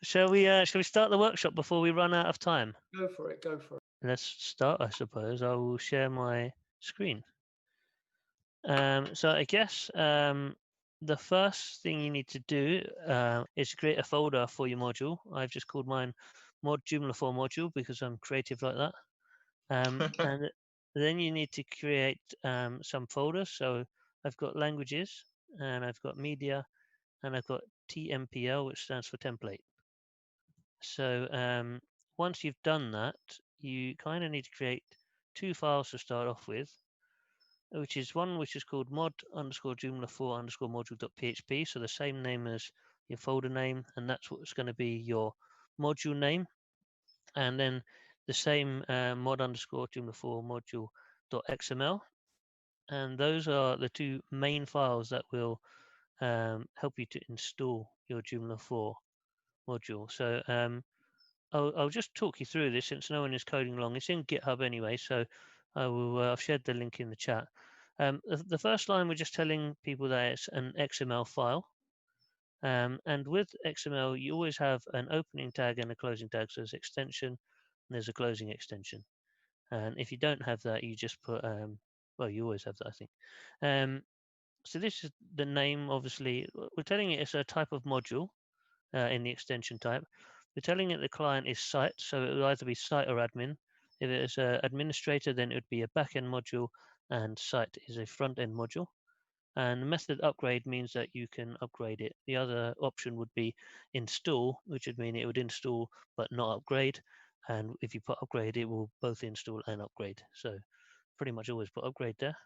Shall we start the workshop before we run out of time? Go for it. Go for it. Let's start, I suppose. I will share my screen. So I guess the first thing you need to do is create a folder for your module. I've just called mine Mod Joomla 4 module because I'm creative like that. And then you need to create some folders. So I've got languages, and I've got media, and I've got TMPL, which stands for template. So once you've done that, you kind of need to create two files to start off with, which is one which is called mod_Joomla4_module.php. So the same name as your folder name, and that's what's going to be your module name. And then the same mod_Joomla4module.xml. And those are the two main files that will help you to install your Joomla 4 module. So I'll just talk you through this since no one is coding along. It's in GitHub anyway, so I've shared the link in the chat. The first line, we're just telling people that it's an XML file. And with XML, you always have an opening tag and a closing tag. So there's extension, and there's a closing extension. And if you don't have that, you just put, well, you always have that, I think. So this is the name, obviously. We're telling it it's a type of module in the extension type. We're telling it the client is site, so it will either be site or admin. If it is an administrator, then it would be a backend module, and site is a front-end module. And method upgrade means that you can upgrade it. The other option would be install, which would mean it would install but not upgrade. And if you put upgrade, it will both install and upgrade. So pretty much always put upgrade there.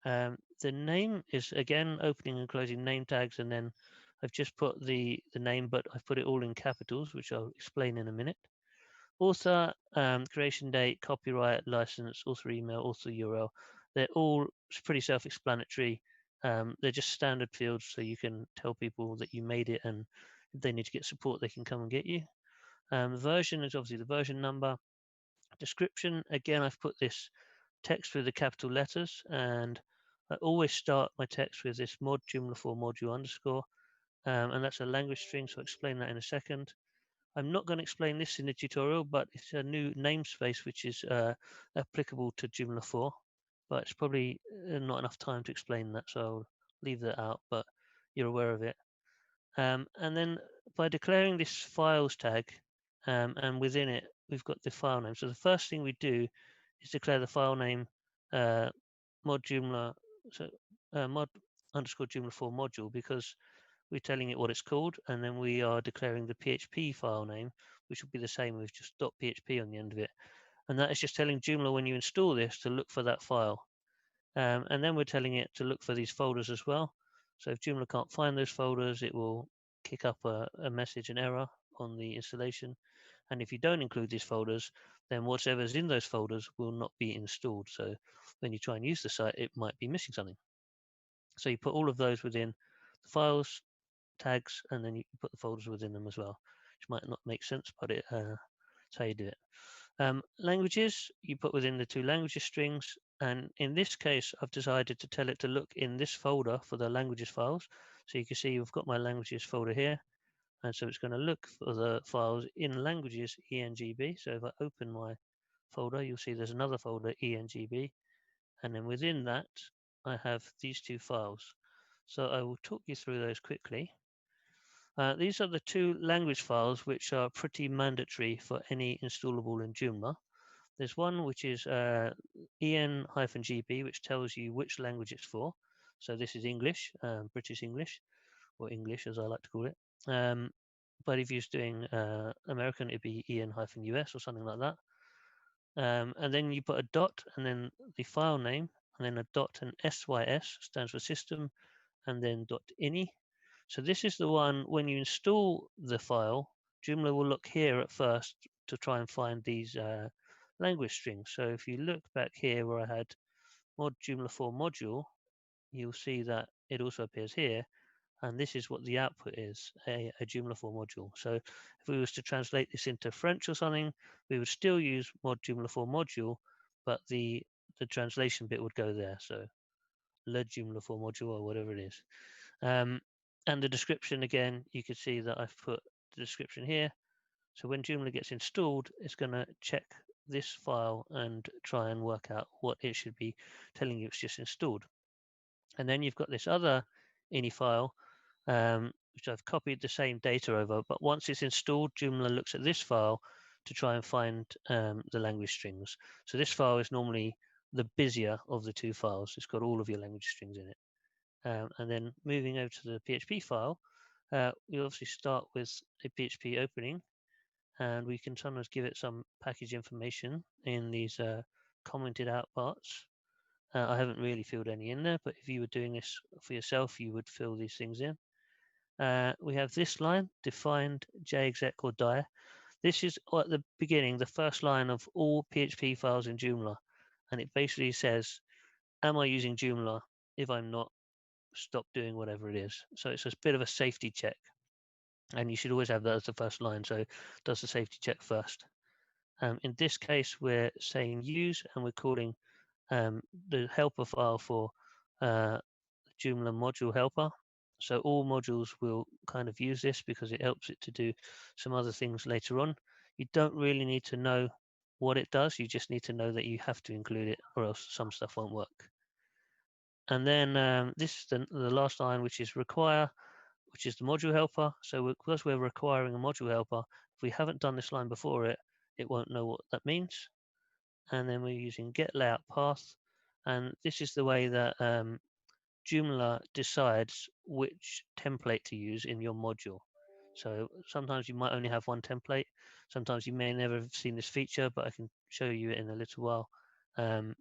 The name is, again, opening and closing name tags, and then I've just put the name, but I've put it all in capitals, which I'll explain in a minute. Author, creation date, copyright, license, author email, author URL. They're all pretty self-explanatory. They're just standard fields, so you can tell people that you made it, and if they need to get support, they can come and get you. Version is obviously the version number. Description, again, I've put this text with the capital letters, and I always start my text with this mod Joomla 4 module underscore, and that's a language string, so I'll explain that in a second. I'm not going to explain this in the tutorial, but it's a new namespace which is applicable to Joomla 4, but it's probably not enough time to explain that, so I'll leave that out, but you're aware of it. And then by declaring this files tag, and within it, we've got the file name. So the first thing we do is declare the file name mod Joomla, so mod_Joomla 4 module, because we're telling it what it's called, and then we are declaring the PHP file name, which will be the same with just .php on the end of it. And that is just telling Joomla when you install this to look for that file. And then we're telling it to look for these folders as well. So if Joomla can't find those folders, it will kick up a message, an error on the installation. And if you don't include these folders, then whatever's in those folders will not be installed. So when you try and use the site, it might be missing something. So you put all of those within the files, tags, and then you can put the folders within them as well, which might not make sense, but that's how you do it. Languages, you put within the two languages strings, and in this case, I've decided to tell it to look in this folder for the languages files. So you can see we've got my languages folder here, and so it's going to look for the files in languages ENGB. So if I open my folder, you'll see there's another folder ENGB, and then within that, I have these two files. So I will talk you through those quickly. These are the two language files which are pretty mandatory for any installable in Joomla. There's one which is en-gb, which tells you which language it's for. So this is English, British English, or English as I like to call it. But if you're doing American, it'd be en-us or something like that. And then you put a dot and then the file name, and then a dot and sys stands for system, and then .ini. So this is the one, when you install the file, Joomla will look here at first to try and find these language strings. So if you look back here where I had mod Joomla 4 module, you'll see that it also appears here. And this is what the output is, a Joomla 4 module. So if we was to translate this into French or something, we would still use mod Joomla 4 module, but the translation bit would go there. So le Joomla 4 module or whatever it is. And the description, again, you can see that I've put the description here. So when Joomla gets installed, it's going to check this file and try and work out what it should be telling you it's just installed. And then you've got this other ini file, which I've copied the same data over, but once it's installed, Joomla looks at this file to try and find the language strings. So this file is normally the busier of the two files. It's got all of your language strings in it. And then moving over to the PHP file, we obviously start with a PHP opening, and we can sometimes give it some package information in these commented out parts. I haven't really filled any in there, but if you were doing this for yourself, you would fill these things in. We have this line, defined jexec or dir. This is at the beginning, the first line of all PHP files in Joomla. And it basically says, am I using Joomla? If I'm not, stop doing whatever it is. So it's a bit of a safety check. And you should always have that as the first line. So it does the safety check first. In this case, we're saying use, and we're calling the helper file for Joomla module helper. So all modules will kind of use this because it helps it to do some other things later on. You don't really need to know what it does. You just need to know that you have to include it, or else some stuff won't work. And then this is the last line, which is require, which is the module helper. So because we're requiring a module helper, if we haven't done this line before it, it won't know what that means. And then we're using get layout path. And this is the way that Joomla decides which template to use in your module. So sometimes you might only have one template. Sometimes you may never have seen this feature, but I can show you it in a little while. And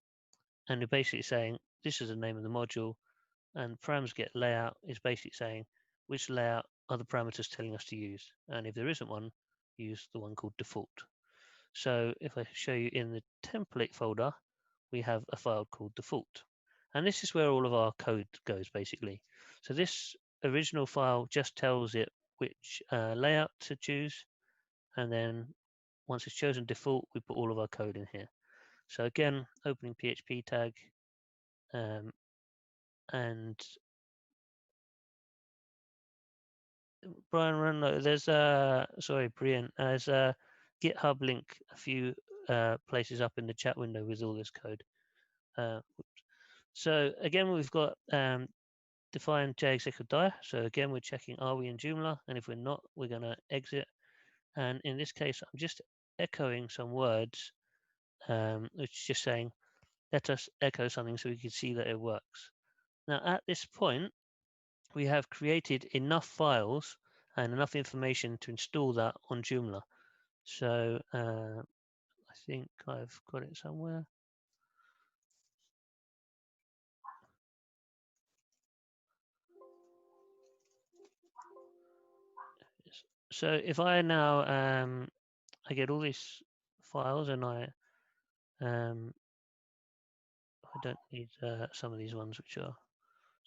you're basically saying, this is the name of the module, and params get layout is basically saying which layout are the parameters telling us to use. And if there isn't one, use the one called default. So if I show you in the template folder, we have a file called default. And this is where all of our code goes, basically. So this original file just tells it which layout to choose. And then once it's chosen default, we put all of our code in here. So again, opening PHP tag, and Brian Runlow, there's Brian, there's a GitHub link a few places up in the chat window with all this code. So again, we've got define jexec or dir. So again, we're checking, are we in Joomla? And if we're not, we're going to exit. And in this case, I'm just echoing some words, which is just saying, let us echo something so we can see that it works. Now, at this point, we have created enough files and enough information to install that on Joomla. So I think I've got it somewhere. So if I now I get all these files, and I don't need some of these ones which are,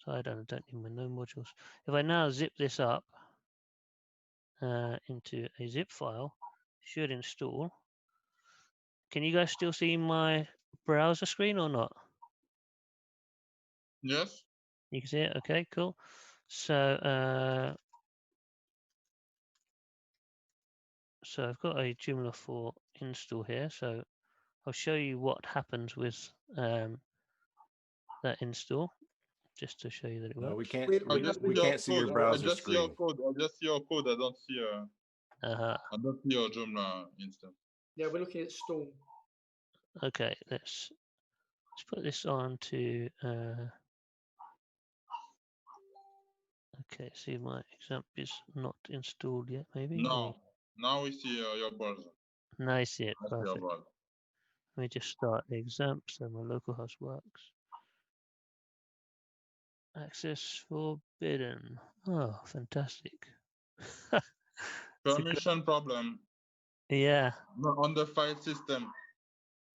so I don't need my no modules. If I now zip this up into a zip file, should install. Can you guys still see my browser screen or not? Yes. You can see it. Okay, cool. So so I've got a Joomla 4 install here. So I'll show you what happens with that install, just to show you that it works. We can't see your browser screen. I just see your code. I don't see I don't see your Joomla instance. Yeah, we're looking at Storm. Okay, let's put this on to okay, see, my example is not installed yet, maybe. No, now we see your browser. Now I see it. Perfect. Let me just start the example so my localhost works. Access forbidden. Oh, fantastic. Permission problem. Yeah. On the file system.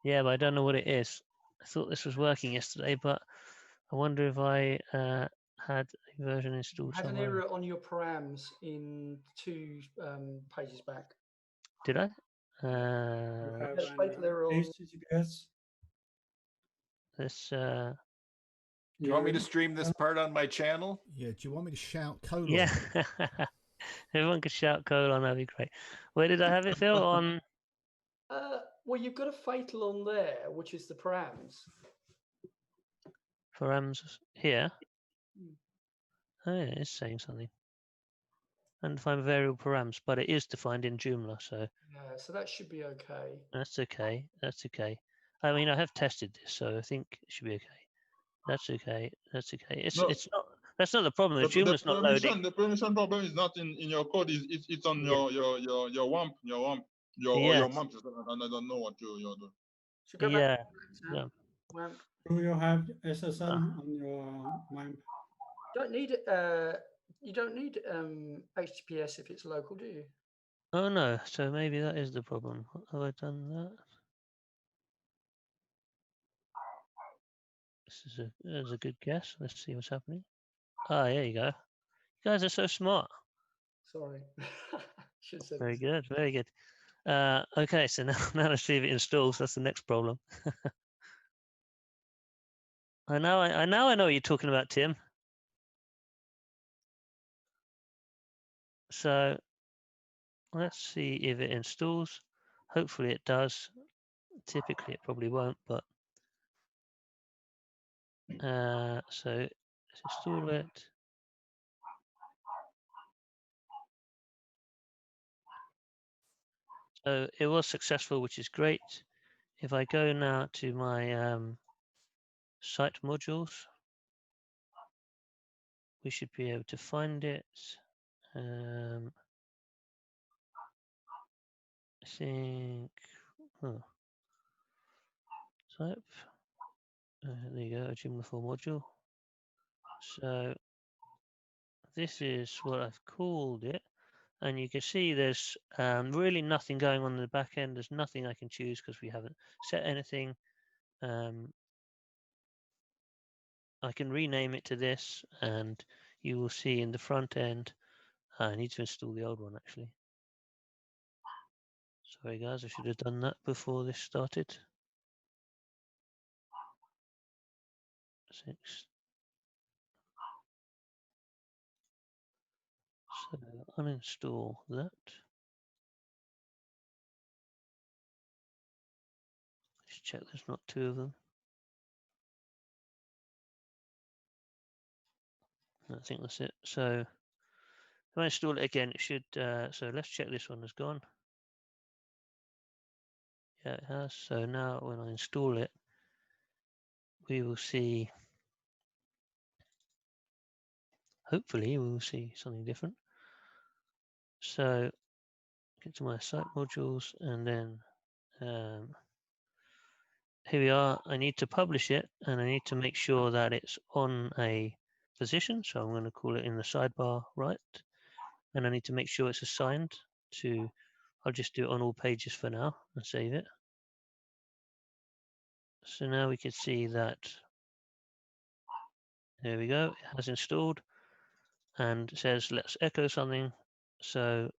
Yeah, but I don't know what it is. I thought this was working yesterday, but I wonder if I had a version installed Had somewhere. an error on your params in 2 pages back. Did I? There's a fatal error on let's. Do you want me to stream this part on my channel? Yeah. Do you want me to shout colon? Yeah. Everyone could shout colon. That'd be great. Where did I have it, Phil? On. Well, you've got a fatal on there, which is the params. Params here. Oh, yeah, it's saying something. Undefined variable params, but it is defined in Joomla, so. Yeah, so that should be okay. That's okay. That's okay. I mean, I have tested this, so I think it should be okay. That's okay. That's okay. It's not. That's not the problem. Joomla's not loading. The permission problem is not in your code. It's on your WAMP, your MAMP. And I don't know what you're doing. So go Yeah. back WAMP. Do you have SSM on your WAMP? Don't need you don't need HTTPS if it's local, do you? Oh no. So maybe that is the problem. Have I done that? This is a good guess. Let's see what's happening. Ah, there you go. You guys are so smart. Sorry. Should have said Very this. good. Very good. Okay, so now let's see if it installs. That's the next problem. I know what you're talking about, Tim. So let's see if it installs. Hopefully it does. Typically it probably won't, but so let's install it. So it was successful, which is great. If I go now to my site modules, we should be able to find it. I think, type. There you go, a Joomla 4 module. So this is what I've called it. And you can see there's really nothing going on in the back end. There's nothing I can choose because we haven't set anything. I can rename it to this, and you will see in the front end. I need to install the old one actually. Sorry guys, I should have done that before this started. 6. So uninstall that. Just check there's not 2 of them. I think that's it. So if I install it again, it should. So let's check this one has gone. Yeah, it has. So now when I install it, we will see. Hopefully, we will see something different. So get to my site modules, and then here we are. I need to publish it, and I need to make sure that it's on a position. So I'm going to call it in the sidebar right, and I need to make sure it's assigned to. I'll just do it on all pages for now and save it. So now we can see that. There we go. It has installed, and it says let's echo something. So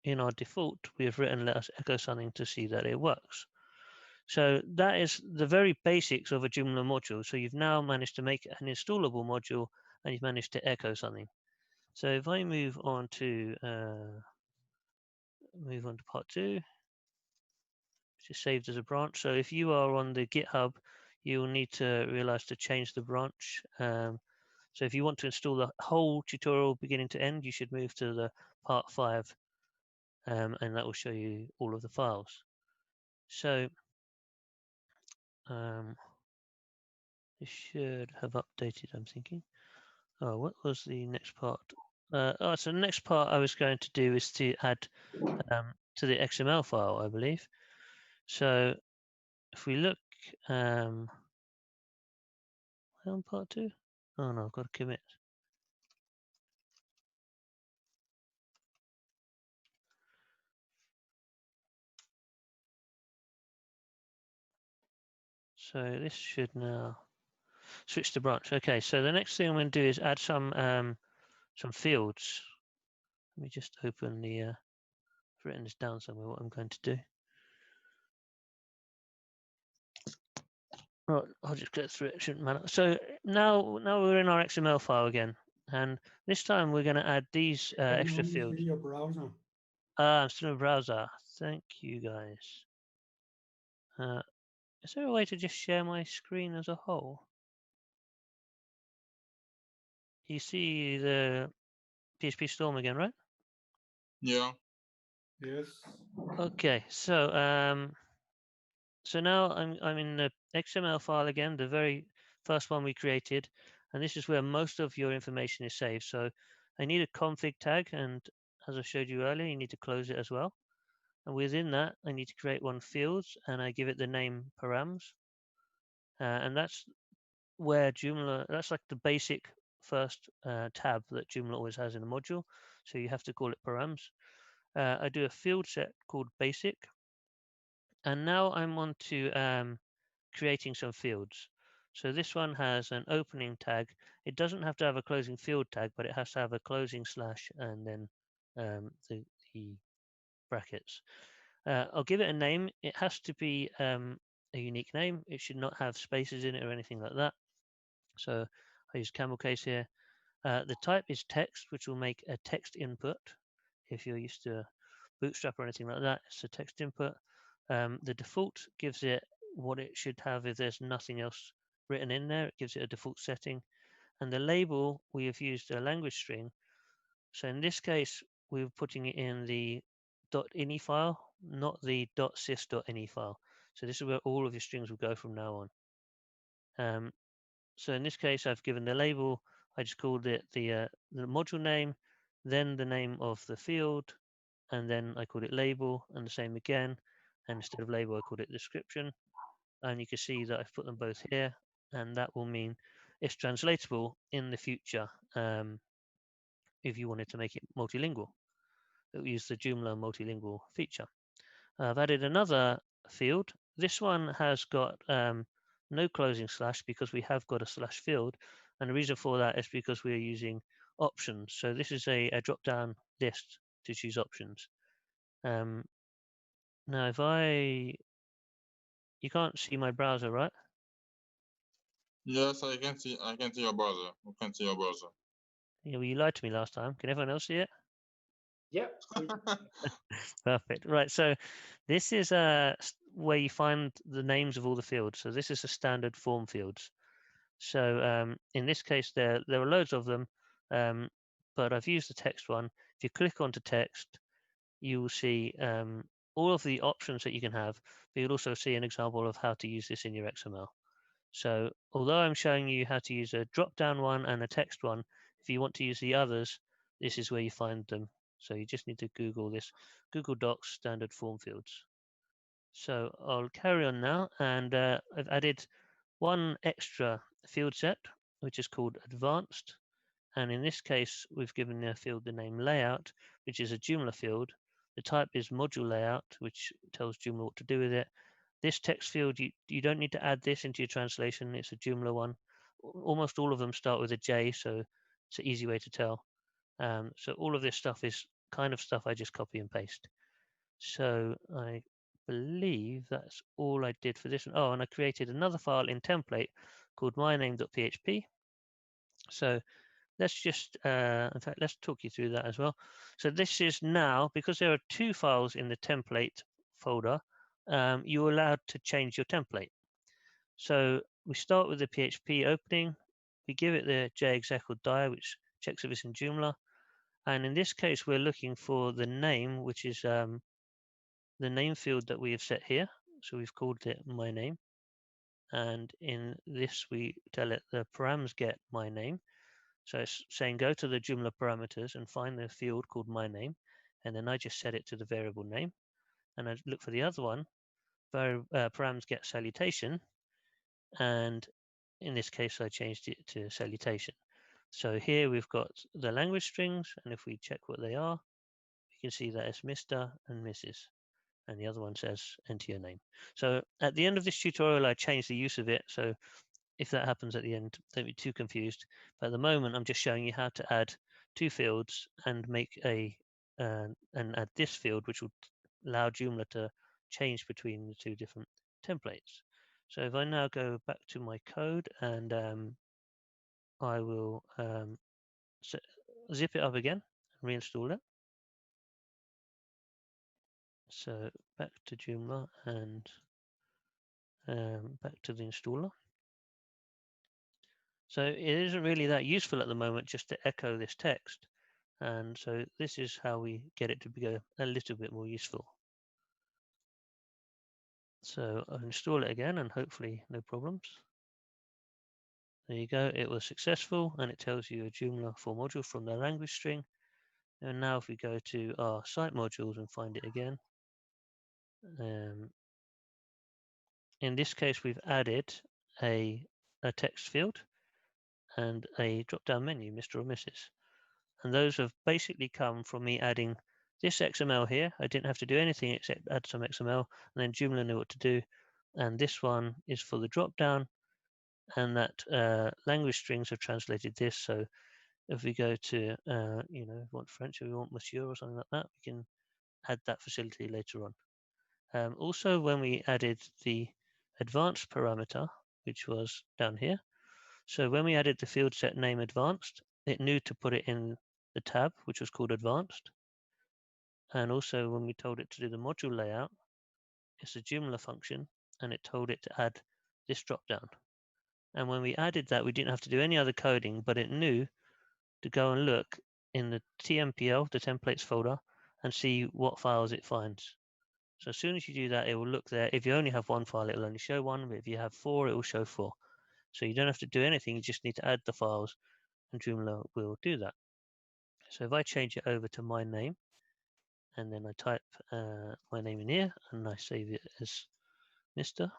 in our default, we have written let us echo something to see that it works. So that is the very basics of a Joomla module. So you've now managed to make an installable module, and you've managed to echo something. So if I move on to part 2, which is saved as a branch. So if you are on the GitHub, you will need to realize to change the branch. So if you want to install the whole tutorial beginning to end, you should move to the part 5, and that will show you all of the files. So it should have updated, I'm thinking. Oh, what was the next part? So the next part I was going to do is to add to the XML file, I believe. So if we look on part 2, oh no, I've got to commit. So this should now switch to branch. Okay, so the next thing I'm going to do is add some fields. Let me just open the. I've written this down somewhere. What I'm going to do. Right, I'll just get through it. It shouldn't matter. So now we're in our XML file again, and this time we're going to add these Can you extra only fields. see your browser? I'm still in a browser. Thank you, guys. Is there a way to just share my screen as a whole? You see the PHP Storm again, right? Yeah. Yes. Okay, so so now I'm in the XML file again, the very first one we created, and this is where most of your information is saved. So I need a config tag, and as I showed you earlier, you need to close it as well. And within that, I need to create one fields, and I give it the name params, and that's where Joomla, that's like the basic first tab that Joomla always has in the module. So you have to call it params. I do a field set called basic. And now I'm on to creating some fields. So this one has an opening tag. It doesn't have to have a closing field tag, but it has to have a closing slash and then the brackets. I'll give it a name. It has to be a unique name. It should not have spaces in it or anything like that. So I use camel case here. The type is text, which will make a text input. If you're used to Bootstrap or anything like that, it's a text input. The default gives it what it should have if there's nothing else written in there. It gives it a default setting. And the label, we have used a language string. So in this case, we're putting it in the .ini file, not the .sys.ini file. So this is where all of your strings will go from now on. So in this case, I've given the label. I just called it the module name, then the name of the field, and then I called it label, and the same again. And instead of label, I called it description. And you can see that I've put them both here, and that will mean it's translatable in the future if you wanted to make it multilingual. It will use the Joomla multilingual feature. I've added another field. This one has got no closing slash because we have got a slash field. And the reason for that is because we're using options. So this is a drop-down list to choose options. Now, you can't see my browser, right? Yes, I can see your browser. I can see your browser. Yeah, well, you lied to me last time. Can everyone else see it? Yep. Perfect. Right. So this is where you find the names of all the fields. So this is a standard form fields. So in this case, there are loads of them, but I've used the text one. If you click onto text, you will see all of the options that you can have, but you'll also see an example of how to use this in your XML. So although I'm showing you how to use a drop-down one and a text one, if you want to use the others, this is where you find them. So you just need to Google this, Google Docs standard form fields. So I'll carry on now, and I've added one extra field set, which is called advanced. And in this case, we've given the field the name layout, which is a Joomla field. The type is module layout, which tells Joomla what to do with it. This text field, you don't need to add this into your translation. It's a Joomla one. Almost all of them start with a J, so it's an easy way to tell. So all of this stuff is kind of stuff I just copy and paste. So I believe that's all I did for this one. Oh, and I created another file in template called myname.php. So let's just, in fact, let's talk you through that as well. So this is now, because there are two files in the template folder, you're allowed to change your template. So we start with the PHP opening. We give it the JExec or dir, which checks if it's in Joomla. And in this case, we're looking for the name, which is the name field that we have set here. So we've called it my name. And in this, we tell it the params get my name. So it's saying go to the Joomla parameters and find the field called my name. And then I just set it to the variable name. And I look for the other one, params get salutation. And in this case, I changed it to salutation. So here we've got the language strings. And if we check what they are, we can see that it's Mr. and Mrs. And the other one says enter your name. So at the end of this tutorial, I changed the use of it. So if that happens at the end, don't be too confused. But at the moment, I'm just showing you how to add two fields and make and add this field, which will allow Joomla to change between the two different templates. So if I now go back to my code and I will zip it up again and reinstall it. So back to Joomla and back to the installer. So it isn't really that useful at the moment just to echo this text. And so this is how we get it to be a little bit more useful. So I'll install it again and hopefully no problems. There you go, it was successful and it tells you a Joomla 4 module from the language string. And now if we go to our site modules and find it again, in this case we've added a text field and a drop-down menu, Mr. or Mrs. And those have basically come from me adding this XML here. I didn't have to do anything except add some XML, and then Joomla knew what to do. And this one is for the drop-down, and that language strings have translated this. So if we go to, you know, want French, or we want Monsieur or something like that, we can add that facility later on. Also, when we added the advanced parameter, which was down here, so when we added the field set name advanced, it knew to put it in the tab, which was called advanced. And also when we told it to do the module layout, it's a Joomla function, and it told it to add this dropdown. And when we added that, we didn't have to do any other coding, but it knew to go and look in the TMPL, the templates folder, and see what files it finds. So as soon as you do that, it will look there. If you only have one file, it will only show one, but if you have 4, it will show 4. So you don't have to do anything, you just need to add the files, and Joomla will do that. So if I change it over to my name, and then I type my name in here, and I save it as Mr.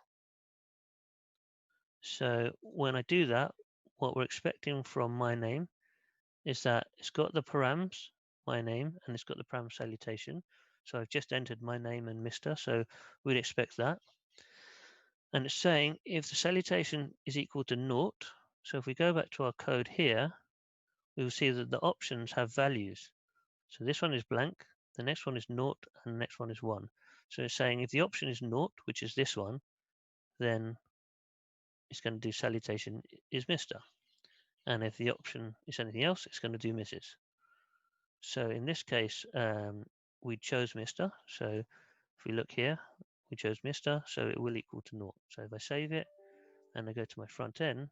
So when I do that, what we're expecting from my name is that it's got the params, my name, and it's got the param salutation. So I've just entered my name and Mr. So we'd expect that. And it's saying if the salutation is equal to 0, so if we go back to our code here, we will see that the options have values. So this one is blank, the next one is 0, and the next one is 1. So it's saying if the option is 0, which is this one, then it's going to do salutation is Mr. And if the option is anything else, it's going to do Mrs. So in this case, we chose Mr. So if we look here, we chose Mr. So it will equal to 0. So if I save it and I go to my front end,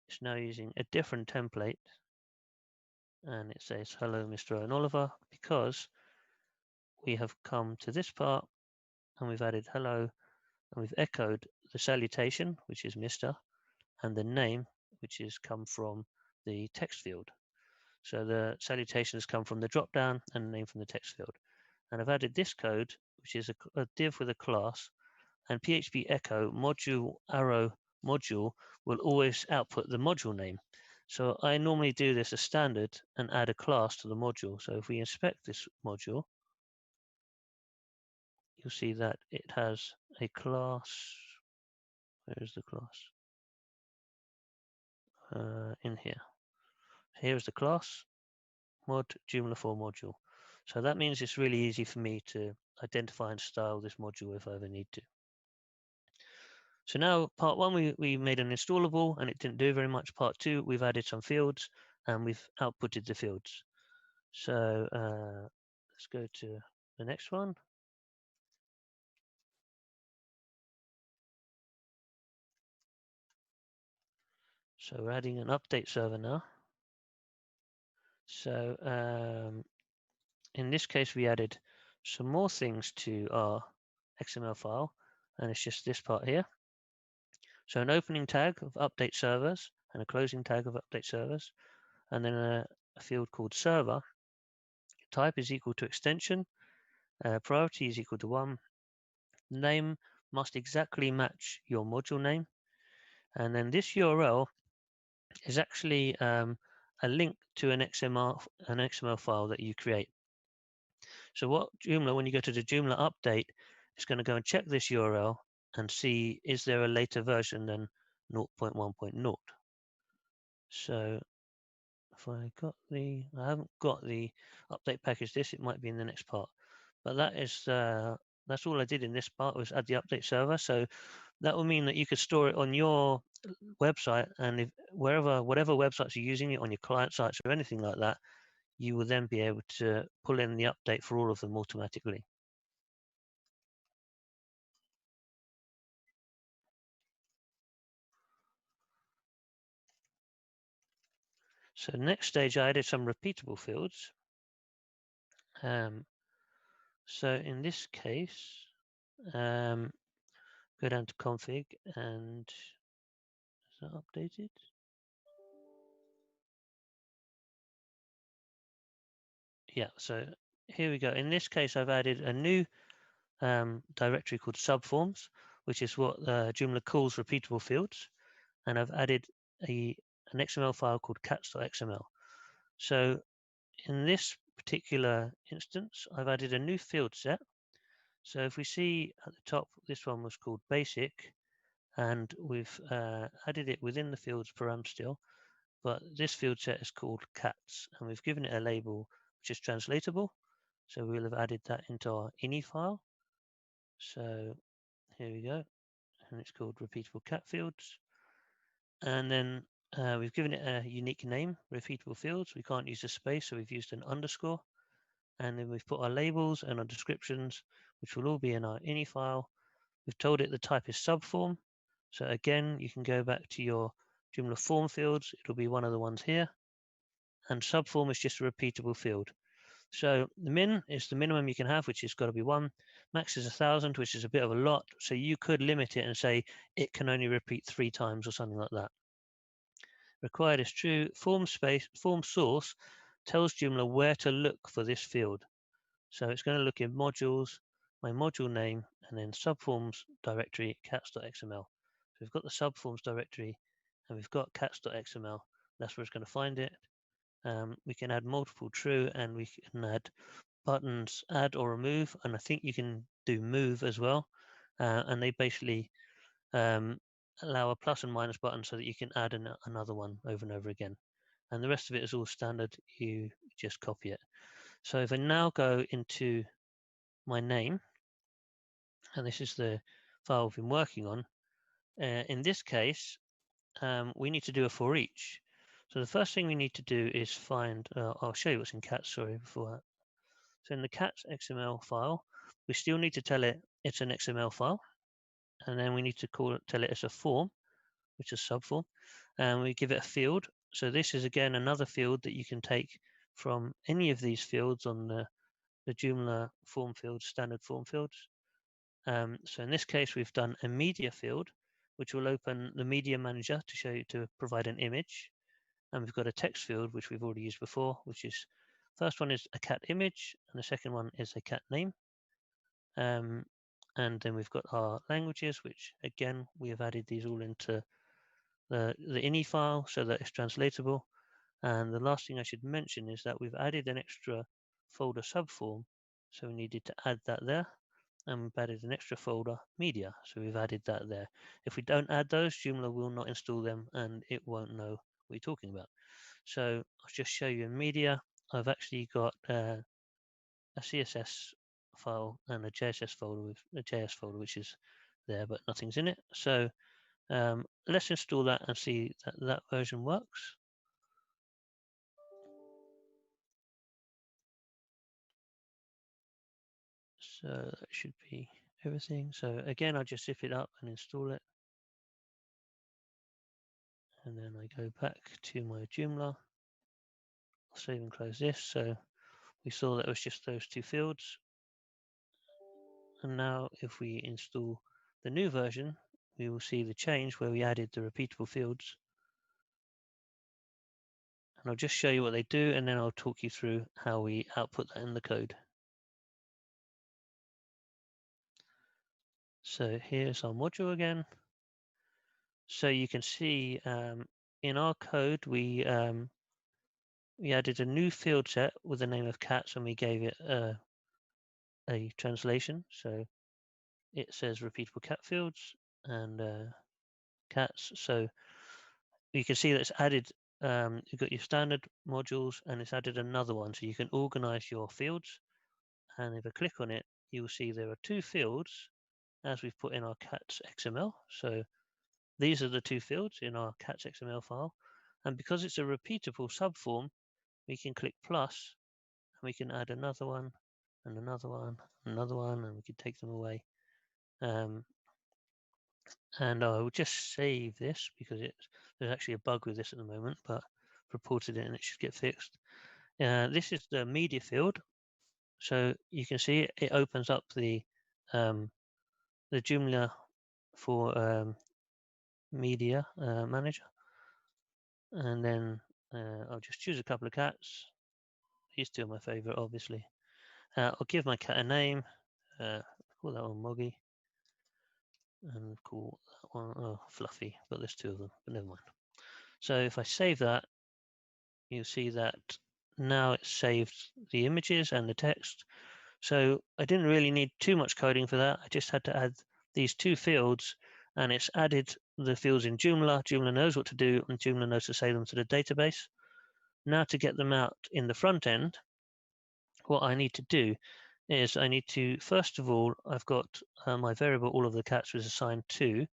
it's now using a different template. And it says, hello, Mr. Eoin Oliver, because we have come to this part and we've added hello and we've echoed the salutation, which is Mr., and the name, which is come from the text field. So the salutation has come from the drop-down and the name from the text field. And I've added this code, which is a div with a class, and PHP echo module arrow module will always output the module name. So I normally do this as standard and add a class to the module. So if we inspect this module, you'll see that it has a class. Where is the class? In here. Here is the class, mod Joomla 4 module. So that means it's really easy for me to identify and style this module if I ever need to. So now part 1, we made an installable and it didn't do very much. Part 2, we've added some fields and we've outputted the fields. So let's go to the next one. So we're adding an update server now. So in this case, we added some more things to our XML file, and it's just this part here. So an opening tag of update servers and a closing tag of update servers, and then a field called server. Type is equal to extension, priority is equal to 1, name must exactly match your module name, and then this URL is actually a link to an XML file that you create. So what Joomla, when you go to the Joomla update, it's going to go and check this URL and see is there a later version than 0.1.0. So if I haven't got the update package this, it might be in the next part. But that is That's all I did in this part, was add the update server. So that will mean that you could store it on your website, and if whatever websites you're using it on, your client sites or anything like that, you will then be able to pull in the update for all of them automatically. So next stage, I added some repeatable fields. So in this case, go down to config, and is that updated? Yeah, so here we go. In this case, I've added a new directory called subforms, which is what Joomla calls repeatable fields. And I've added an XML file called cats.xml. So in this particular instance, I've added a new field set. So if we see at the top, this one was called basic, and we've added it within the fields param still, but this field set is called cats, and we've given it a label which is translatable. So we'll have added that into our ini file. So here we go, and it's called repeatable cat fields. And then we've given it a unique name, repeatable fields. We can't use a space, so we've used an underscore. And then we've put our labels and our descriptions, which will all be in our ini file. We've told it the type is subform. So again, you can go back to your Joomla form fields. It'll be one of the ones here. And subform is just a repeatable field. So the min is the minimum you can have, which has got to be 1. Max is 1,000, which is a bit of a lot. So you could limit it and say it can only repeat 3 times or something like that. Required is true. Form source tells Joomla where to look for this field. So it's going to look in modules, my module name, and then subforms directory cats.xml. So we've got the subforms directory, and we've got cats.xml. That's where it's going to find it. We can add multiple true, and we can add buttons add or remove, and I think you can do move as well. And they basically allow a plus and minus button so that you can add another one over and over again. And the rest of it is all standard. You just copy it. So if I now go into my name, and this is the file we've been working on, in this case, we need to do a for each. So the first thing we need to do is find, I'll show you what's in cats, sorry, before that. So in the cats XML file, we still need to tell it it's an XML file. And then we need to tell it it's a form, which is subform. And we give it a field. So this is, again, another field that you can take from any of these fields on the Joomla form fields, standard form fields. So in this case, we've done a media field, which will open the media manager to show you to provide an image. And we've got a text field, which we've already used before, which is, first one is a cat image, and the second one is a cat name. And then we've got our languages, which again, we have added these all into the ini file so that it's translatable. And the last thing I should mention is that we've added an extra folder subform. So we needed to add that there. And we've added an extra folder media. So we've added that there. If we don't add those, Joomla will not install them and it won't know what we're talking about. So I'll just show you in media. I've actually got a CSS file and a JSS folder with a JS folder, which is there, but nothing's in it. So let's install that and see that that version works. So that should be everything. So again, I just zip it up and install it. And then I go back to my Joomla. I'll save and close this. So we saw that it was just those 2 fields. And now if we install the new version, we will see the change where we added the repeatable fields. And I'll just show you what they do, and then I'll talk you through how we output that in the code. So here's our module again. So you can see in our code, we added a new field set with the name of cats, and we gave it a translation. So it says repeatable cat fields and cats. So you can see that it's added, you've got your standard modules and it's added another one. So you can organize your fields. And if I click on it, you will see there are two fields as we've put in our cats XML. So these are the two fields in our cats XML file. And because it's a repeatable subform, we can click plus and we can add another one and another one, another one, and we can take them away. And I will just save this because there's actually a bug with this at the moment, but I've reported it and it should get fixed. This is the media field. So you can see it opens up the Joomla for media manager. And then I'll just choose a couple of cats. These two are my favorite, obviously. I'll give my cat a name. Call that one Moggy. And call that one Fluffy, but there's two of them, but never mind. So if I save that, you'll see that now it's saved the images and the text. So I didn't really need too much coding for that. I just had to add these two fields, and it's added the fields in Joomla. Joomla knows what to do, and Joomla knows to save them to the database. Now to get them out in the front end, what I need to do is I need to, first of all, I've got my variable all of the cats was assigned to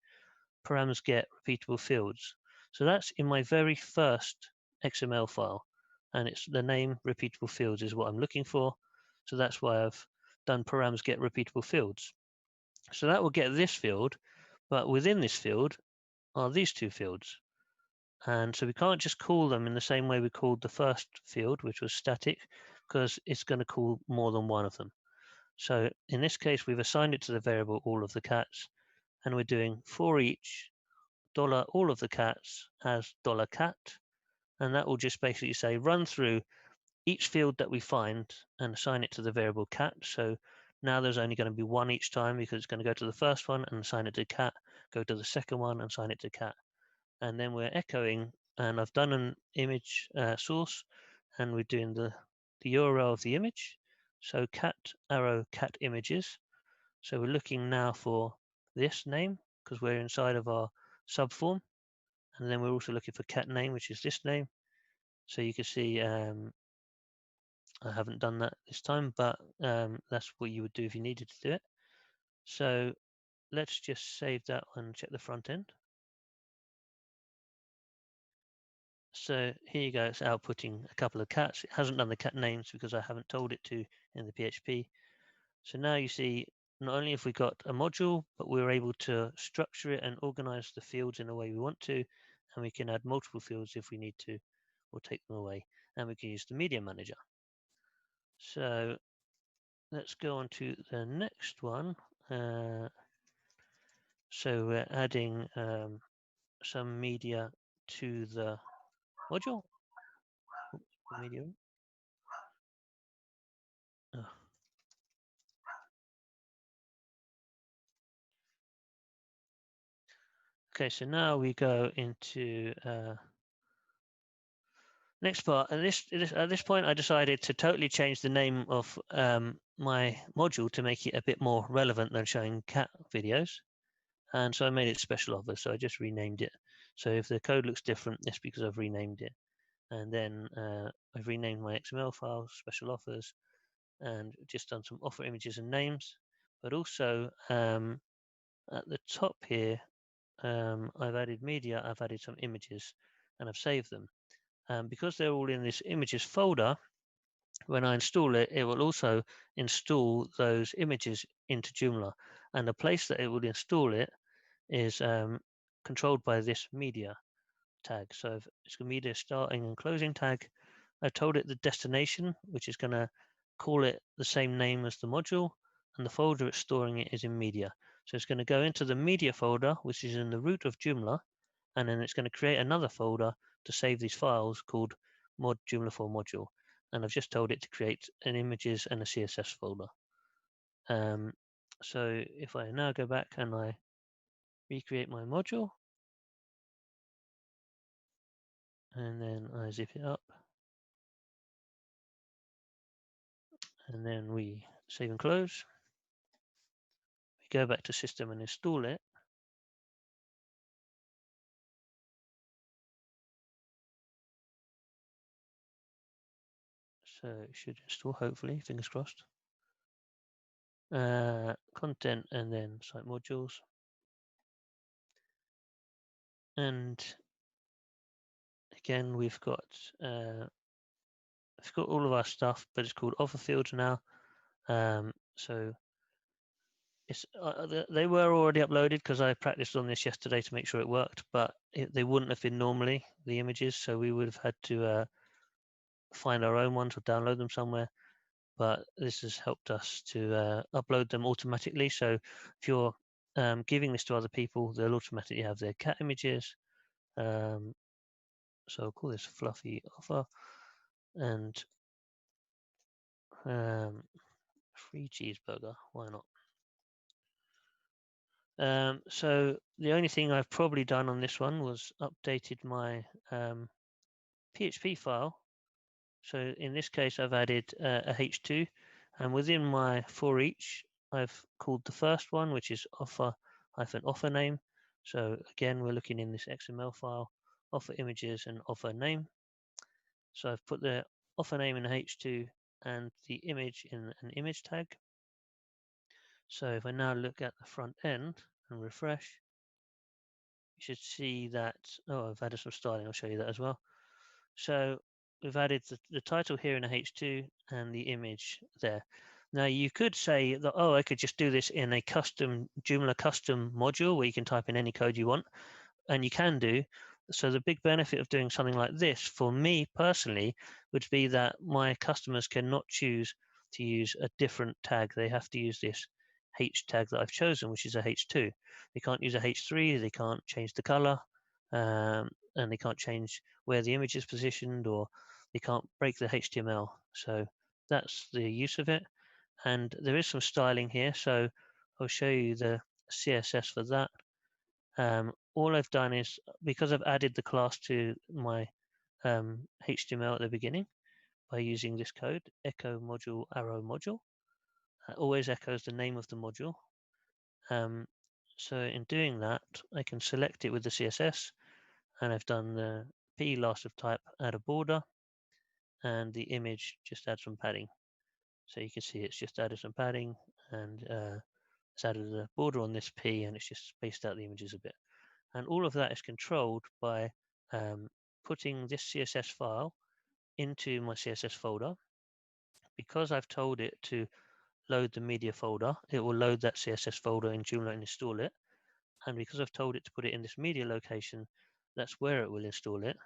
params get repeatable fields. So that's in my very first XML file, and it's the name repeatable fields is what I'm looking for. So that's why I've done params get repeatable fields. So that will get this field, but within this field are these two fields. And so we can't just call them in the same way we called the first field, which was static, because it's going to call more than one of them. So in this case, we've assigned it to the variable all of the cats, and we're doing for each dollar all of the cats as $cat, and that will just basically say run through each field that we find and assign it to the variable cat. So now there's only going to be one each time because it's going to go to the first one and assign it to cat, go to the second one and assign it to cat. And then we're echoing, and I've done an image source, and we're doing the URL of the image. So cat arrow cat images. So we're looking now for this name because we're inside of our subform. And then we're also looking for cat name, which is this name. So you can see I haven't done that this time, but that's what you would do if you needed to do it. So let's just save that one and check the front end. So here you go, it's outputting a couple of cats. It hasn't done the cat names because I haven't told it to in the PHP. So now you see, not only have we got a module, but we're able to structure it and organize the fields in the way we want to, and we can add multiple fields if we need to, or take them away, and we can use the media manager. So let's go on to the next one. So we're adding some media to the module. Media. Oh. Okay, so now we go into next part. At this point, I decided to totally change the name of my module to make it a bit more relevant than showing cat videos. And so I made it special offers. So I just renamed it. So if the code looks different, it's because I've renamed it. And then I've renamed my XML file, special offers, and just done some offer images and names. But also at the top here, I've added media, I've added some images, and I've saved them. Because they're all in this images folder, when I install it, it will also install those images into Joomla. And the place that it will install it is controlled by this media tag. So if it's a media starting and closing tag, I told it the destination, which is going to call it the same name as the module, and the folder it's storing it is in media. So it's going to go into the media folder, which is in the root of Joomla, and then it's going to create another folder to save these files called mod Joomla 4 module. And I've just told it to create an images and a CSS folder. So if I now go back and I recreate my module, and then I zip it up, and then we save and close. We go back to system and install it. So it should install, hopefully, fingers crossed. content, and then site modules. And again, we've got all of our stuff, but it's called offer fields now. So it's they were already uploaded because I practiced on this yesterday to make sure it worked, but they wouldn't have been normally the images, so we would have had to find our own ones or download them somewhere. But this has helped us to upload them automatically. So if you're giving this to other people, they'll automatically have their cat images. So I'll call this fluffy offer, and free cheeseburger. Why not? So the only thing I've probably done on this one was updated my PHP file. So in this case, I've added a H2, and within my for each, I've called the first one, which is offer-offer name. So again, we're looking in this XML file, offer images and offer name. So I've put the offer name in H2 and the image in an image tag. So if I now look at the front end and refresh, you should see that, I've added some styling, I'll show you that as well. So we've added the title here in a H2 and the image there. Now you could say that, I could just do this in a custom Joomla custom module where you can type in any code you want, and you can do. So the big benefit of doing something like this for me personally would be that my customers cannot choose to use a different tag. They have to use this H tag that I've chosen, which is a H2. They can't use a H3, they can't change the color, and they can't change where the image is positioned, or they can't break the HTML. So that's the use of it. And there is some styling here, so I'll show you the CSS for that. All I've done is, because I've added the class to my HTML at the beginning by using this code, echo module arrow module, always echoes the name of the module. So in doing that, I can select it with the CSS, and I've done the P last of type, add a border, and the image just add some padding. So you can see it's just added some padding, and it's added a border on this P, and it's just spaced out the images a bit. And all of that is controlled by putting this CSS file into my CSS folder. Because I've told it to load the media folder, it will load that CSS folder in Joomla and install it. And because I've told it to put it in this media location, that's where it will install it.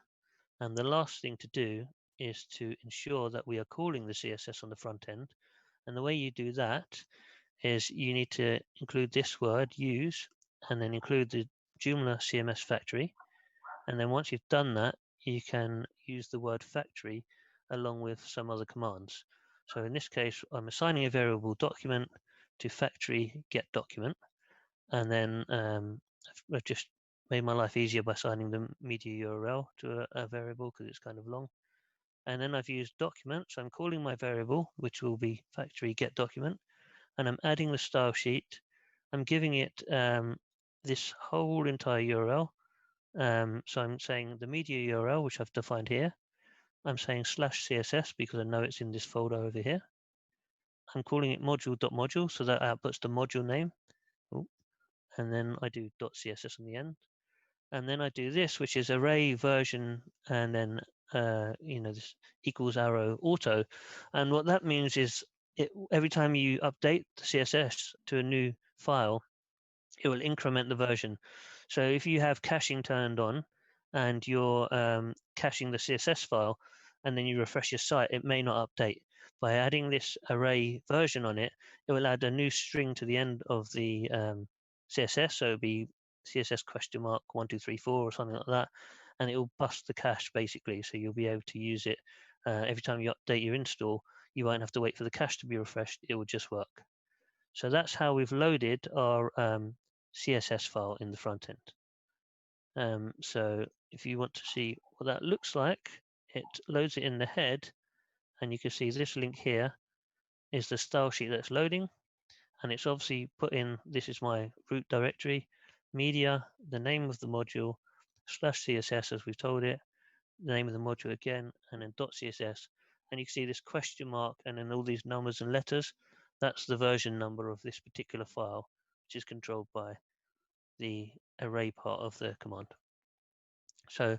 And the last thing to do is to ensure that we are calling the CSS on the front end. And the way you do that is you need to include this word, use, and then include the Joomla CMS factory. And then once you've done that, you can use the word factory along with some other commands. So in this case, I'm assigning a variable document to factory get document. And then I've just made my life easier by assigning the media URL to a variable because it's kind of long. And then I've used document. So I'm calling my variable, which will be factory get document. And I'm adding the style sheet. I'm giving it this whole entire URL. So I'm saying the media URL, which I've defined here. I'm saying /CSS because I know it's in this folder over here. I'm calling it module.module, so that outputs the module name. And then I do .css on the end. And then I do this, which is array version, and then this equals arrow auto. And what that means is every time you update the CSS to a new file, it will increment the version. So if you have caching turned on and you're caching the CSS file, and then you refresh your site, it may not update. By adding this array version on it, it will add a new string to the end of the CSS. So it'll be CSS $123 or something like that, and it will bust the cache basically. So you'll be able to use it every time you update your install. You won't have to wait for the cache to be refreshed. It will just work. So that's how we've loaded our CSS file in the front end. So if you want to see what that looks like, it loads it in the head, and you can see this link here is the style sheet that's loading, and it's obviously put in, this is my root directory, media, the name of the module, /CSS as we've told it, the name of the module again, and then .css, and you can see this question mark and then all these numbers and letters. that's the version number of this particular file, which is controlled by the array part of the command. So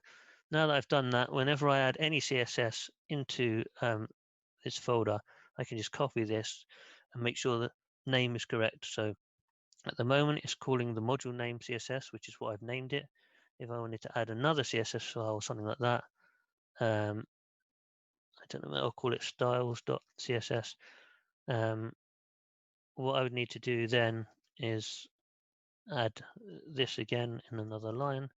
now that I've done that, whenever I add any CSS into this folder, I can just copy this and make sure that name is correct. So at the moment, it's calling the module name CSS, which is what I've named it. If I wanted to add another CSS file or something like that, I don't know, I'll call it styles.css. What I would need to do then is add this again in another line,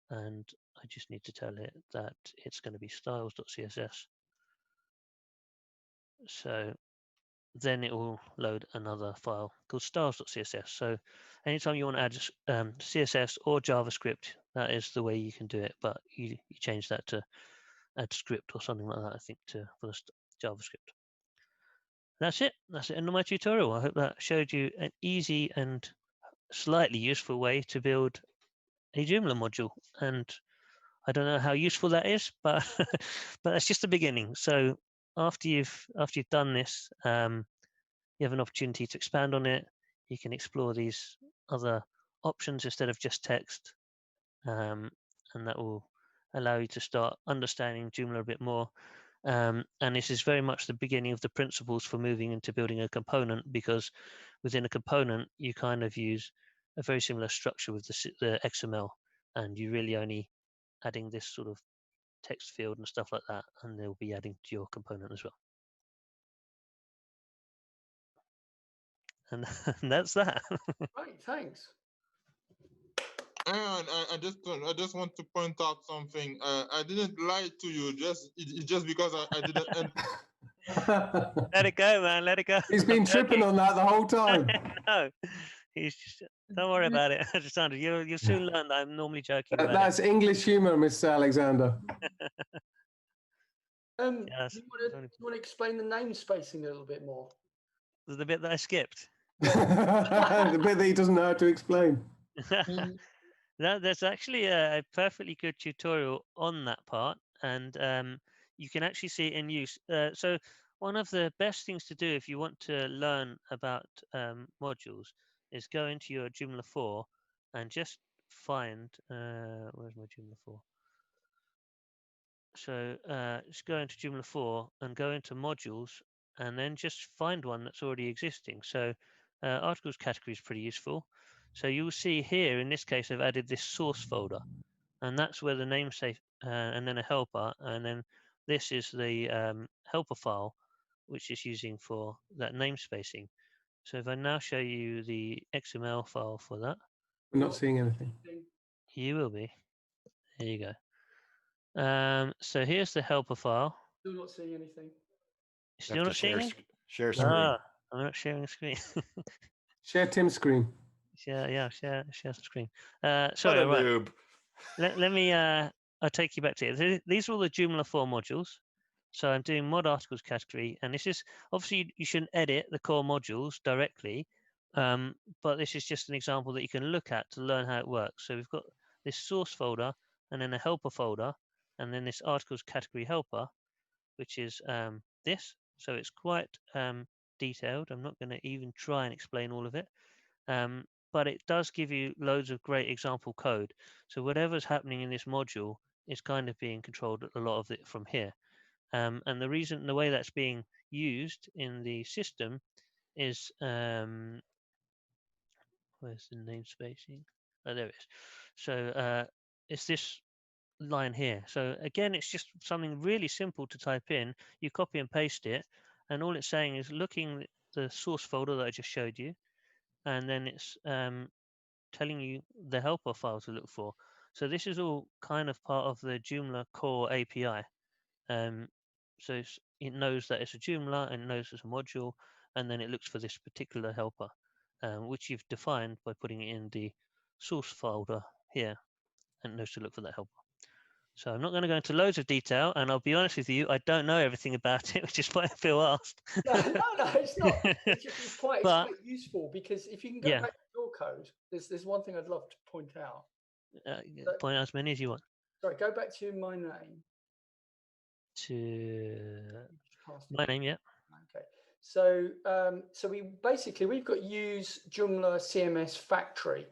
and I just need to tell it that it's going to be styles.css. So then it will load another file called styles.css. So anytime you want to add CSS or JavaScript, that is the way you can do it. But you change that to add script or something like that, I think, for the JavaScript. That's it. That's the end of my tutorial. I hope that showed you an easy and slightly useful way to build a Joomla module. And I don't know how useful that is, but but that's just the beginning. So after you've done this, you have an opportunity to expand on it. You can explore these other options instead of just text, and that will allow you to start understanding Joomla a bit more. And this is very much the beginning of the principles for moving into building a component, because within a component, you kind of use a very similar structure with the XML, and you really only adding this sort of text field and stuff like that, and they'll be adding to your component as well. And that's that. Right, thanks. And I just want to point out something. I didn't lie to you. It's just because I didn't. Let it go, man. Let it go. He's been tripping on that the whole time. No, he's just. Don't worry about it, Alexander. You'll soon learn that I'm normally joking about That's English humour, Mr. Alexander. Yes. You want to explain the namespacing a little bit more? There's the bit that I skipped. The bit that he doesn't know how to explain. There's actually a perfectly good tutorial on that part, and you can actually see it in use. So one of the best things to do if you want to learn about modules is go into your Joomla 4 and just find, where's my Joomla 4? So just go into Joomla 4 and go into modules, and then just find one that's already existing. So articles category is pretty useful. So you'll see here, in this case, I've added this source folder, and that's where the namespace and then a helper, and then this is the helper file, which is using for that namespacing. So if I now show you the XML file for that, we're not seeing anything. You will be. There you go. So here's the helper file. Still not seeing anything. Still not seeing it? Share screen. I'm not sharing the screen. Share Tim's screen. Share the screen. What Sorry, a right. noob. Let me. I'll take you back to it. These are all the Joomla 4 modules. So I'm doing mod articles category, and this is obviously you shouldn't edit the core modules directly, but this is just an example that you can look at to learn how it works. So we've got this source folder, and then a helper folder, and then this articles category helper, which is this. So it's quite detailed. I'm not going to even try and explain all of it, but it does give you loads of great example code. So whatever's happening in this module is kind of being controlled a lot of it from here. And the way that's being used in the system is, where's the namespacing? Oh, there it is. So it's this line here. So again, it's just something really simple to type in. You copy and paste it, and all it's saying is looking at the source folder that I just showed you, and then it's telling you the helper file to look for. So this is all kind of part of the Joomla core API. So it knows that it's a Joomla and knows it's a module, and then it looks for this particular helper, which you've defined by putting it in the source folder here, and knows to look for that helper. So I'm not going to go into loads of detail, and I'll be honest with you, I don't know everything about it, which is why Phil asked. No, it's not. It's quite useful, because if you can go back to your code, there's one thing I'd love to point out. Point out as many as you want. Sorry, go back to Myname. To Myname, yeah. Okay. So we've got use Joomla CMS factory,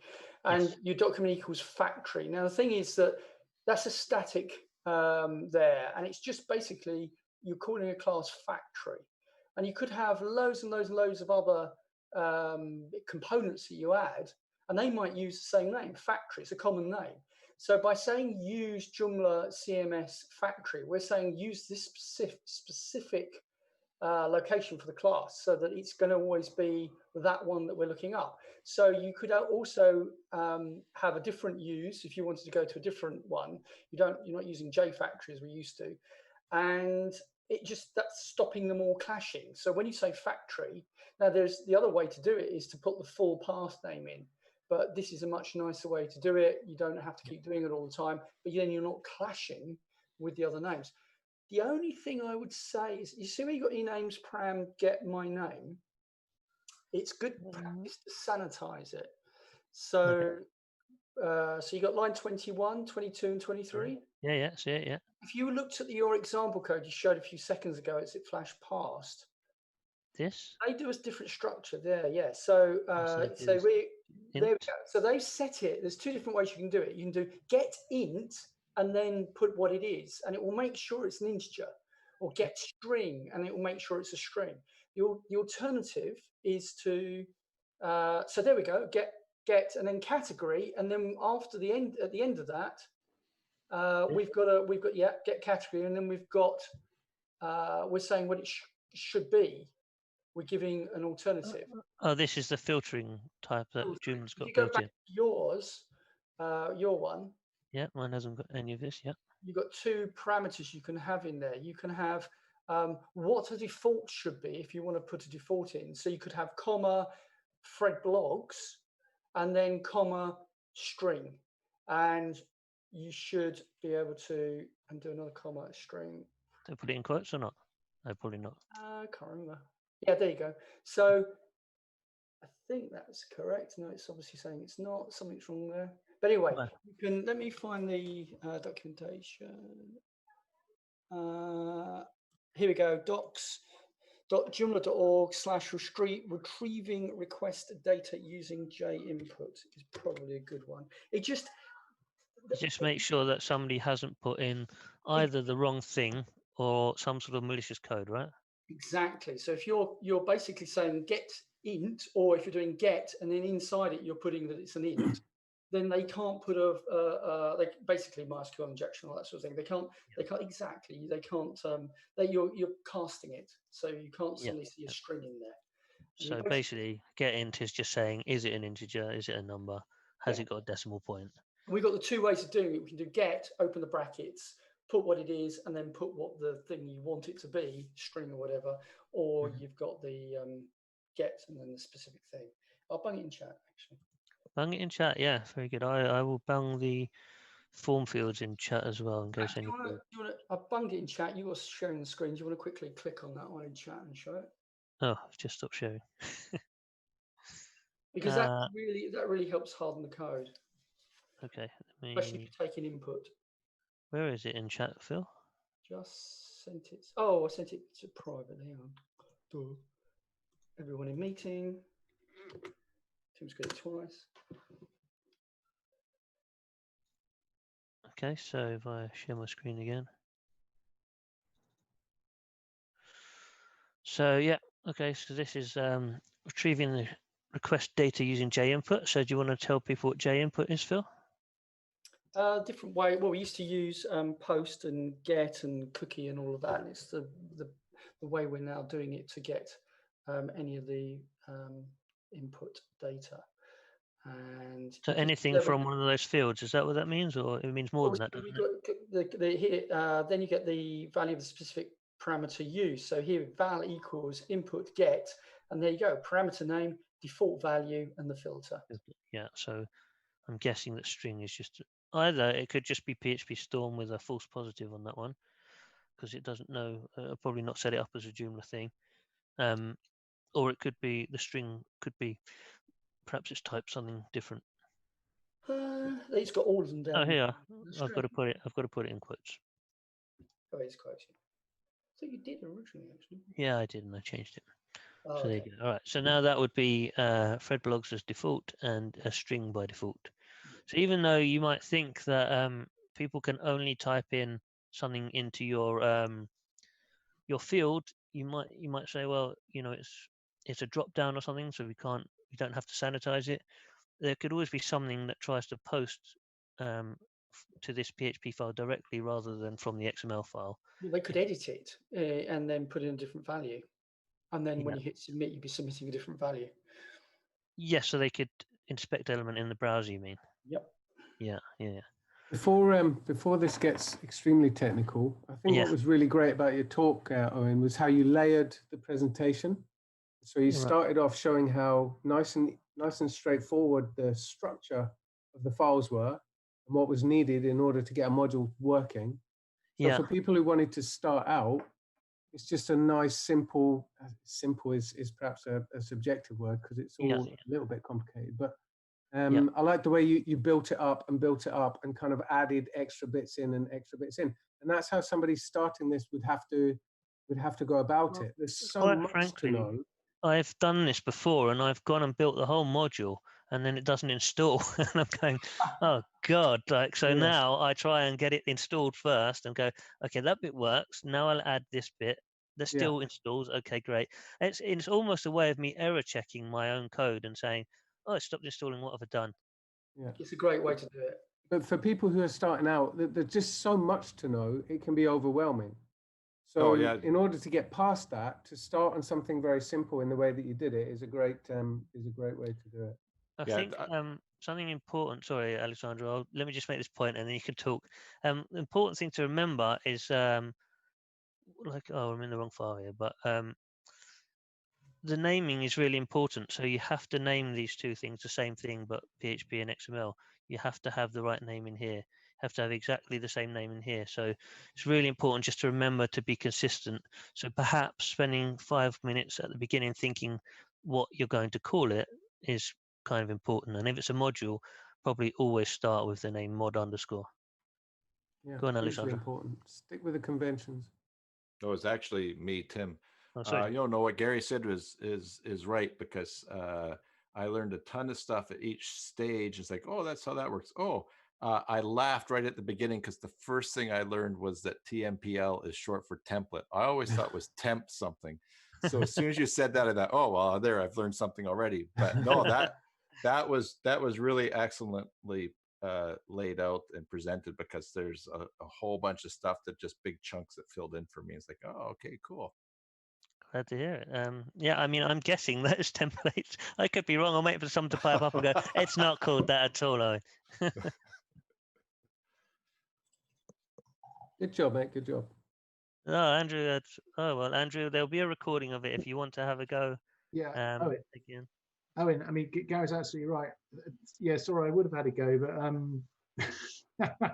and your document equals factory. Now the thing is that that's a static there, and it's just basically you're calling a class factory, and you could have loads and loads and loads of other components that you add, and they might use the same name, factory. It's a common name. So by saying use Joomla CMS factory, we're saying use this specific location for the class, so that it's going to always be that one that we're looking up. So you could also have a different use if you wanted to go to a different one. You're not using JFactory as we used to, and that's stopping them all clashing. So when you say factory, now there's the other way to do it is to put the full path name in, but this is a much nicer way to do it. You don't have to keep doing it all the time, but then you're not clashing with the other names. The only thing I would say is, you see where you got your names param get my name. It's good practice to sanitize it. So, so you got line 21, 22, and 23. Yeah, see it. Yeah. If you looked at your example code you showed a few seconds ago, as it flashed past. This. They do a different structure there. Yeah. So, there we go. So they've set it. There's two different ways you can do it. You can do get int and then put what it is, and it will make sure it's an integer, or get string, and it will make sure it's a string. The alternative is to, so there we go, get, and then category, and then after the end, at the end of that, we've got get category, and then we've got, we're saying what it should be. We're giving an alternative. Oh, this is the filtering type that Joomla's got built in. If you go back to yours, your one. Yeah, mine hasn't got any of this. Yeah. You've got two parameters you can have in there. You can have what a default should be if you want to put a default in. So you could have comma Fred blogs and then comma string, and you should be able to do another comma string. They put it in quotes or not? No, probably not. I can't remember. Yeah, there you go. So I think that's correct. No, it's obviously saying it's not. Something's wrong there. But anyway, you can, let me find the documentation. Here we go. docs.joomla.org/retrieving request data using JInput is probably a good one. It just makes sure that somebody hasn't put in either the wrong thing or some sort of malicious code, right? Exactly. So if you're basically saying get int, or if you're doing get and then inside it you're putting that it's an int, then they can't put like basically MySQL injection, all that sort of thing. They can't you're casting it, so you can't suddenly see a string in there. So basically get int is just saying, is it an integer, is it a number, has it got a decimal point? We've got the two ways of doing it. We can do get, open the brackets, put what it is, and then put what the thing you want it to be, string or whatever, or you've got the get and then the specific thing. I'll bung it in chat, actually. Bung it in chat, yeah, very good. I will bung the form fields in chat as well in case anybody. I bunged it in chat. You were sharing the screen. Do you want to quickly click on that one in chat and show it? Oh, I've just stopped sharing. Because that really helps harden the code. Okay, especially if you're taking input. Where is it in chat, Phil? Just sent it. Oh, I sent it to private. Hang on. Everyone in meeting. Tim's got it twice. Okay, so if I share my screen again. So yeah, okay, so this is retrieving the request data using JInput. So do you want to tell people what JInput is, Phil? Different way. Well, we used to use post and get and cookie and all of that. And it's the way we're now doing it to get any of the input data. And so anything from one of those fields, is that what that means, or it means more than that? Then you get the value of the specific parameter used. So here val equals input get, and there you go, parameter name, default value, and the filter. Yeah, so I'm guessing that string is just either it could just be PHP Storm with a false positive on that one, because it doesn't know, probably not set it up as a Joomla thing, or it could be the string could be perhaps it's typed something different. It's got all of them down. Oh, here I've got to put it in quotes. Oh, it's quotes. thought you did originally, actually. Yeah, I did, and I changed it. Oh, So there okay. you go. All right. So now that would be thread blogs as default and a string by default. So even though you might think that people can only type in something into your field, you might say, well, it's a drop down or something, so we don't have to sanitize it. There could always be something that tries to post to this PHP file directly rather than from the XML file. Well, they could edit it and then put in a different value. And then when Yeah. you hit submit, you'd be submitting a different value. Yes, so they could inspect element in the browser, you mean? Yep. Yeah. Before this gets extremely technical, I think what was really great about your talk, Eoin, was how you layered the presentation. So you started off showing how nice and straightforward the structure of the files were and what was needed in order to get a module working. So for people who wanted to start out, it's just a nice, simple is perhaps a subjective word because it's all a little bit complicated, but I like the way you built it up and kind of added extra bits in. And that's how somebody starting this would have to go about it. There's so much to know. I've done this before, and I've gone and built the whole module, and then it doesn't install, and I'm going, oh god! Now I try and get it installed first, and go, okay, that bit works. Now I'll add this bit. That still installs. Okay, great. It's almost a way of me error checking my own code and saying, oh, it stopped installing. What have I done? Yeah, it's a great way to do it. But for people who are starting out, there's just so much to know. It can be overwhelming. So in order to get past that, to start on something very simple in the way that you did it is a great way to do it. I think something important. Sorry, Alessandro. Let me just make this point, and then you can talk. The important thing to remember is I'm in the wrong file here, but the naming is really important. So you have to name these two things the same thing, but PHP and XML. You have to have the right name in here. You have to have exactly the same name in here. So it's really important just to remember to be consistent. So perhaps spending 5 minutes at the beginning thinking what you're going to call it is kind of important. And if it's a module, probably always start with the name mod underscore. Yeah, go on, hugely Alessandro. important. Stick with the conventions. No, it's actually me, Tim. Oh, sorry. No, what Gary said is right, because I learned a ton of stuff at each stage. It's like, oh, that's how that works. Oh, I laughed right at the beginning because the first thing I learned was that TMPL is short for template. I always thought it was temp something. So as soon as you said that, I thought, oh, well, there, I've learned something already. But no, that was really excellently laid out and presented, because there's a whole bunch of stuff that just big chunks that filled in for me. It's like, oh, okay, cool. Glad to hear it. Yeah, I mean, I'm guessing that is templates. I could be wrong. I'll wait for someone to pipe up and go, it's not called that at all, Owen. Good job, mate. Good job. No, Andrew. Andrew, there'll be a recording of it if you want to have a go. Yeah. Again. Owen, I mean, Gary's absolutely right. Yeah, sorry, I would have had a go, but I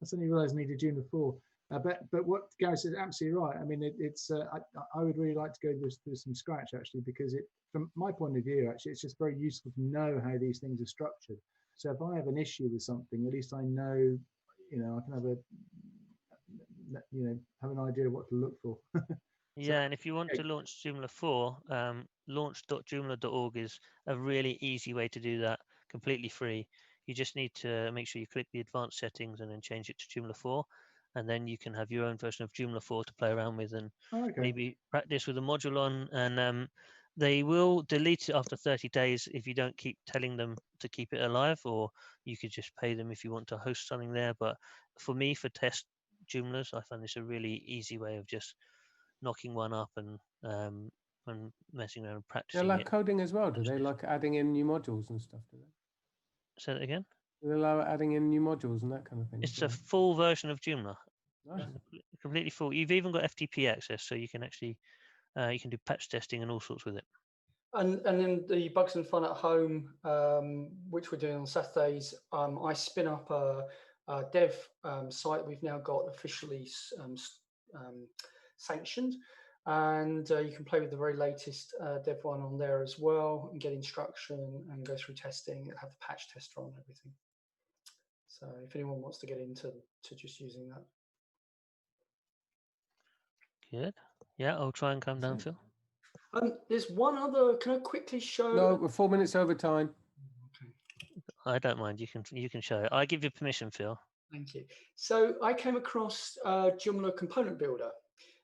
suddenly realised I needed Joomla 4. But what Gary said is absolutely right. I mean, I would really like to go through some scratch, actually, because from my point of view, actually, it's just very useful to know how these things are structured. So if I have an issue with something, at least I know, I can have an idea of what to look for. Yeah, and if you want to launch Joomla 4, launch.joomla.org is a really easy way to do that, completely free. You just need to make sure you click the advanced settings and then change it to Joomla 4. And then you can have your own version of Joomla 4 to play around with and maybe practice with a module on. And they will delete it after 30 days if you don't keep telling them to keep it alive, or you could just pay them if you want to host something there. But for me, for test Joomlas, I find this a really easy way of just knocking one up and messing around and practicing. They like coding as well, do they? Like adding in new modules and stuff, do they? Say that again? Do they allow adding in new modules and that kind of thing? It's a full version of Joomla. Nice. Completely full. You've even got FTP access, so you can actually you can do patch testing and all sorts with it. And then the Bugs and Fun at Home, which we're doing on Saturdays, I spin up a dev site we've now got officially sanctioned, and you can play with the very latest dev one on there as well and get instruction and go through testing and have the patch tester on everything. So if anyone wants to get into just using that. Good. Yeah, I'll try and come down, Phil. There's one other. Can I quickly show? No, we're 4 minutes over time. Okay. I don't mind. You can show it. I give you permission, Phil. Thank you. So I came across Joomla Component Builder,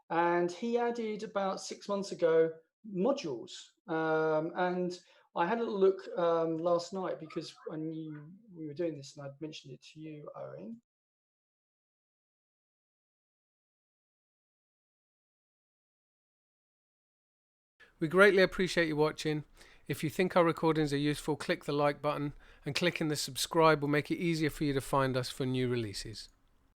and he added about 6 months ago modules. And I had a look last night because I knew we were doing this, and I'd mentioned it to you, Eoin. We greatly appreciate you watching. If you think our recordings are useful, click the like button, and clicking the subscribe will make it easier for you to find us for new releases.